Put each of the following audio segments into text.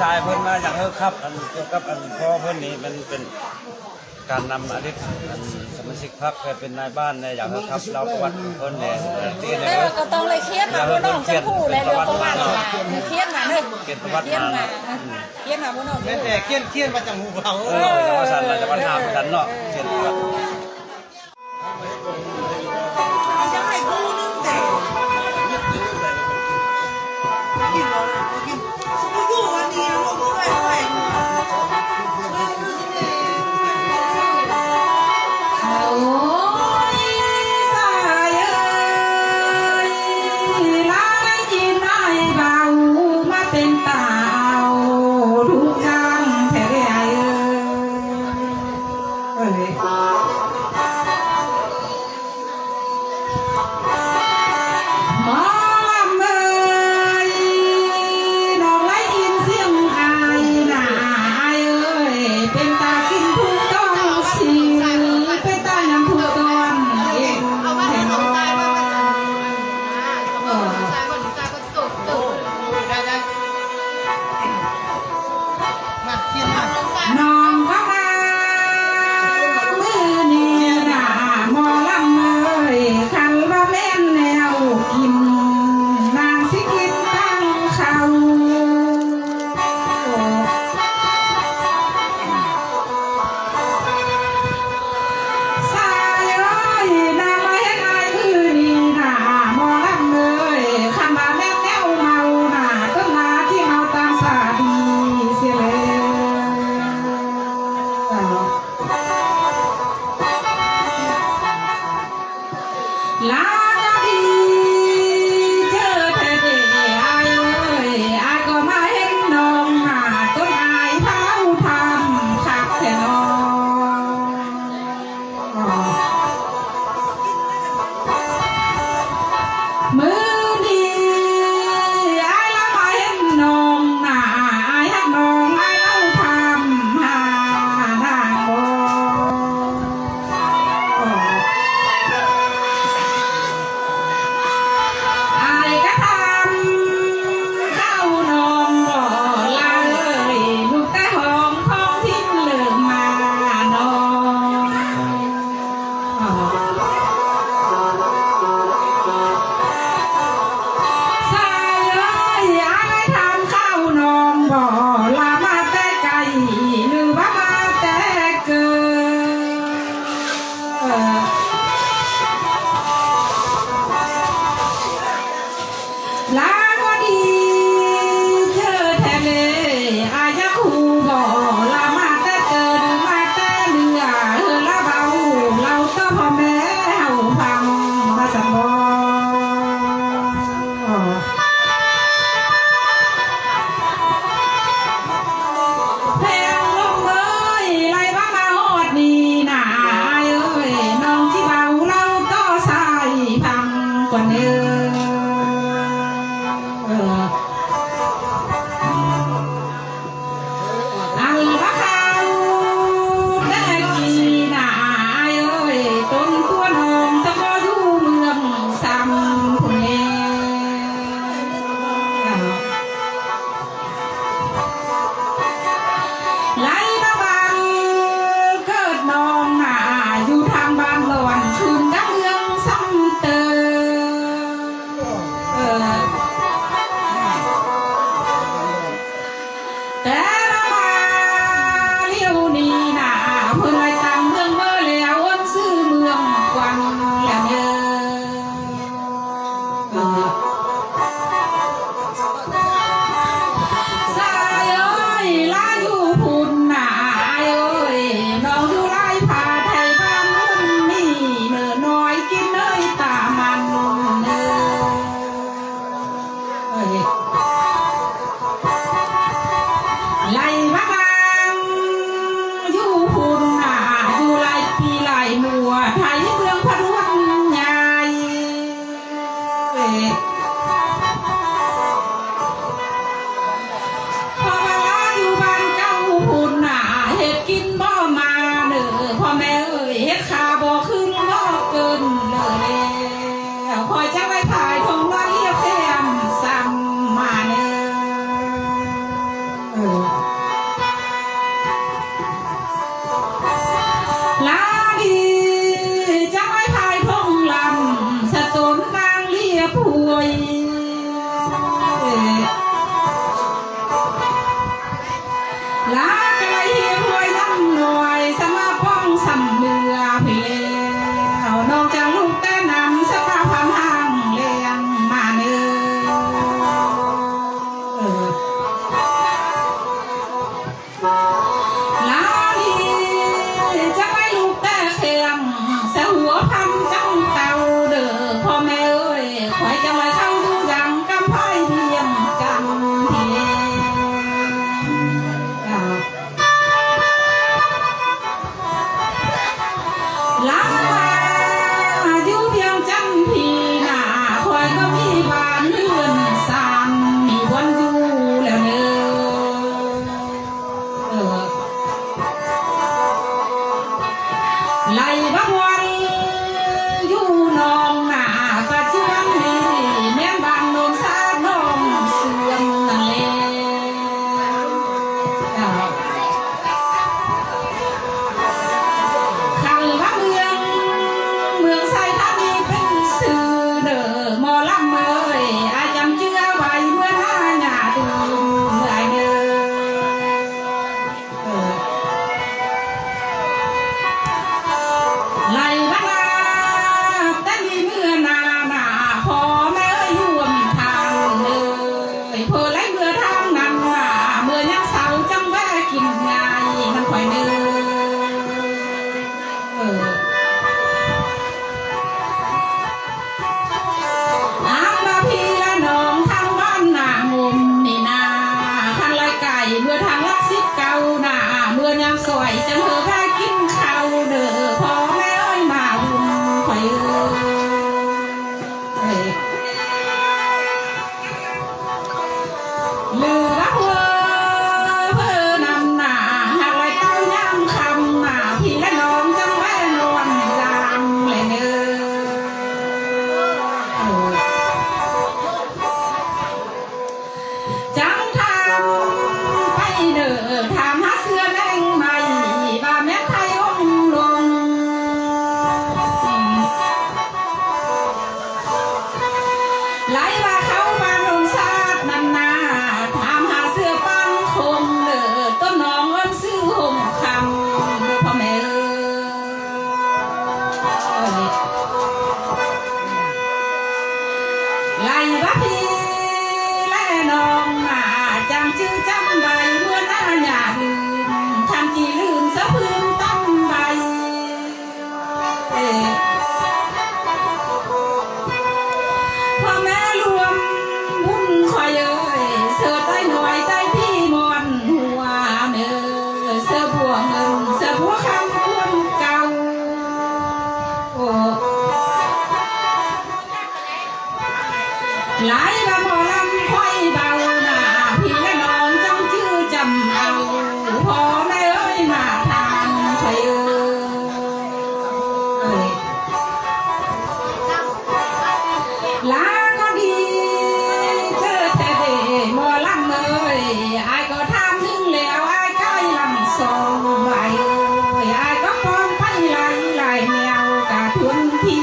ชายเพิ่นมาอยากครับอันเกี่ยวกับอันพ่อเพิ่นนี่มันเป็นการนำอดีตสมาชิกพรรคเป็นนายบ้านในอยากครับเราประวัติเพิ่นเนี่ยที่เนี่ยก็ต้องเลยเครียดมาบ่น้องจะพูดเลยเรื่องประวัติเครียดมาเลยเกียรติประวัติมาเครียดมาบ่น้องแต่เครียดมาจากหมู่เราแต่ว่าสันแต่ว่าถามกันเนาะเกียรติประวัติไทยเมืองพะรวงใหญ่ วยลากระเฮียรวยน้ำหน่วยสมาป้องสำเรือพี่แล้วนอกจากลูกแต่นำสภาพพันห้างเลี้ยงมาเนื้อลาลีจะไม่ลูกแต่เขียมเสียหัวพันจังเต่าเด้อพ่อแม่เอ้ยคอยจะมาเข้าดูดังกำไพ่เยี่ยมจันเทียลาอยู่เพียงจันทีหน้าคอยก็มีบ้านเรือนสานมีวันอยู่แล้วเนื้อไล่บังวันอยู่นองหน้าประเชืองนี่แม่นบ้านโนนสาน้องเสื่อมนั่นแหละขันละเมืองไซท่านี้เป็นสื่อเด้อหมอลำเอ้ยอาจำเชื่อไว้เมื่อหน้าหน้าดูเมื่อเด้อไล่บ้าแต่มีเมื่อหน้าพอแม่ร่วมทางเลยเพอไล่เมื่อทางนั้นเมื่อยังเสาจังแวะกินง่ายมันค่อยเนื้อน้ำมาพี่ละน้องทางบ้านหน้างมนี่นาขันไล่ไก่เมื่อทางลักซิบเก่าหน้าเมื่อยามสวยจังเธอพากินข้าวเด้อพอแม่อ้อยมาหุ่นข่อยลือรักเวอเพื่อนำหน้าหากไล่เต้ายามคำหน้าพี่และน้องจังแวะนวลจางเลยเด้อจังทำไปเด้อถามหาเสื้อแดงใหม่บ่าแม่ไทยองค์ลงไหลว่าเขาบ้านโนนสาดนั่นนาถามหาเสื้อปังคงเด้อต้นน้องเอิ้นซื้อห่มคำพ่อแม่ไหลว่าพี่และน้องจำชื่อจำใบเมื่อหน้าหยาลืมทำจีลืมสะพื้นตั้งใบพ่อแม่รวมบุญคอยเอ้ยเสือใต้หน่อยใต้พี่มอนหัวเนื้อเสือบัวเงินเสือบัวคำคนเก่าหลายละหมอลำค่อยเบาหน้าพี่และน้องจังชื่อจำเอาพ่อแม่เอ้ยมาทางค่อยลาก็ดีเจอแต่เดหมอลำเอ้ยอายก็ทำนึงแล้วอายก็ลำสองใบอายก็ฟ้องไปหลายแนวกะทุนที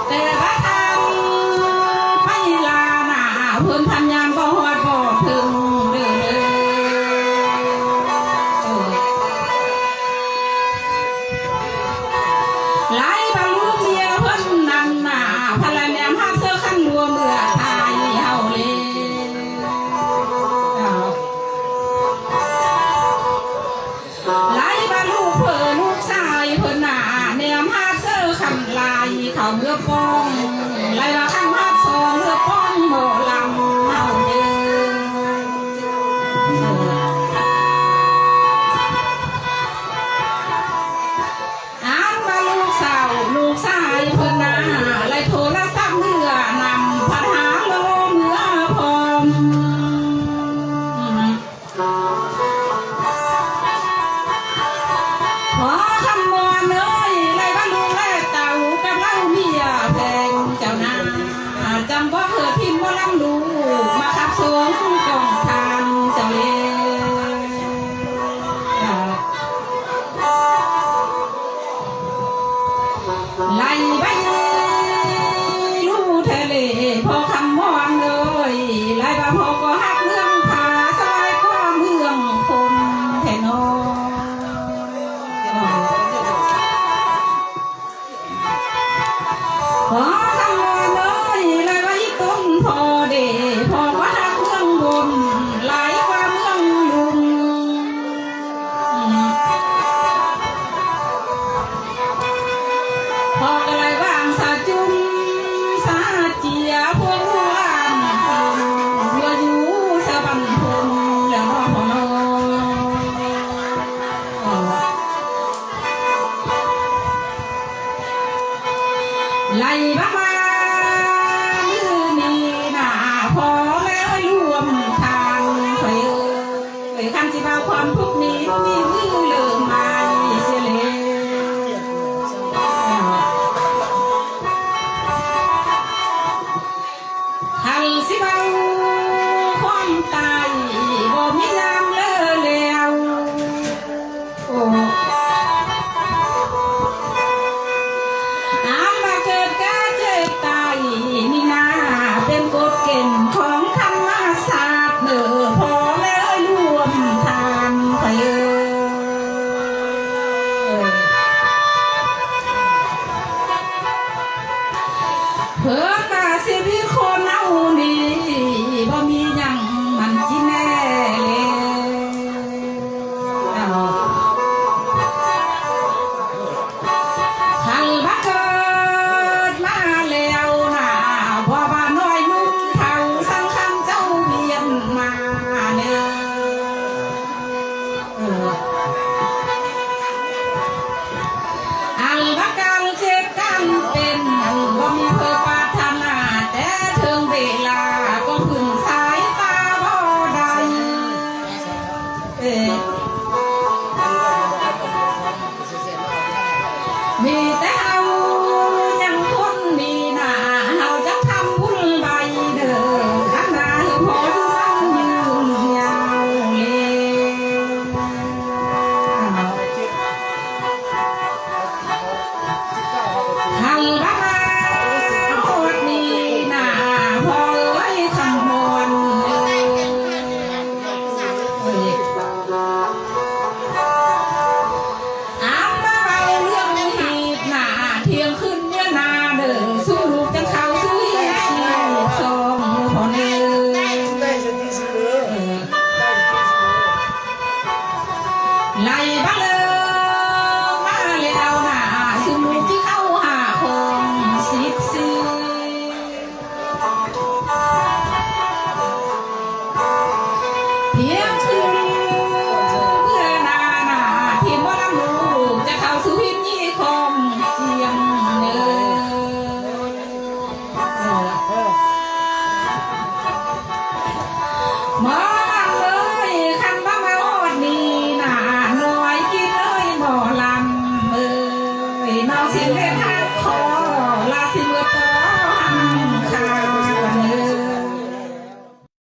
แต่ว่าทางไปลาหน้าเพิ่นพันยามบ่ฮอดบ่ถึงเด้อหลายบรรลุเมียเพิ่นนั่นน่ะพะละแนมหาเสื้อคันรัวเมื่อทายเฮาเลยหลายบรรลุเพิ่นลูกชายเพิ่นน่ะแนมหาเสื้อคันลายเขาเมื่อป้องหลายว่าคันหาซองเมื่อป้องโมลำเฮาเด้อ่านว่าลูกสาวลูกชายเพิ่นน่ะไล่โทรศัพท์เมื่อนำพัดหาโลเมื่อพร้อมขอคำวอนเอ้ยไล่บ้านลูกไล่เต่ากับเล่าเมียแพงเจ้านาจำว่าเธอพิมพ์ว่าลำดูมาขับสวงกองทานเจ้าเล่ไล่ไปลู่ทะเลพอคำวอนเลยไล่บ้าพอก็หักเมืองผาซอยก็เมืองคนแทนอขอคำวอนเลยไล่ไว้ต้นพอเดพอก็หักเมืองบนไหลกว่าเมืองลุงพอก็ไล่วางสาจุมสาเจียพวกวันเมื่ออยู่สะบันพงแล้วพอนไล่บ้ามามือนี้หน้าพอแล้วรวมทางไฟคำสิบ่าความทุกข์นี้มีมือเลื่อมมาเสียเลยหันสิบ่าความตายบ่มีน้ำเลอแล้วโอ้น้ำมาเกิดกาเจ็บตายนี่นาเป็นกฎเกณฑ์ของธรรมศาสตร์เด้อพอแล้วรวมทางไฟเพื่อกาสิวิคนเอานี่บ่มี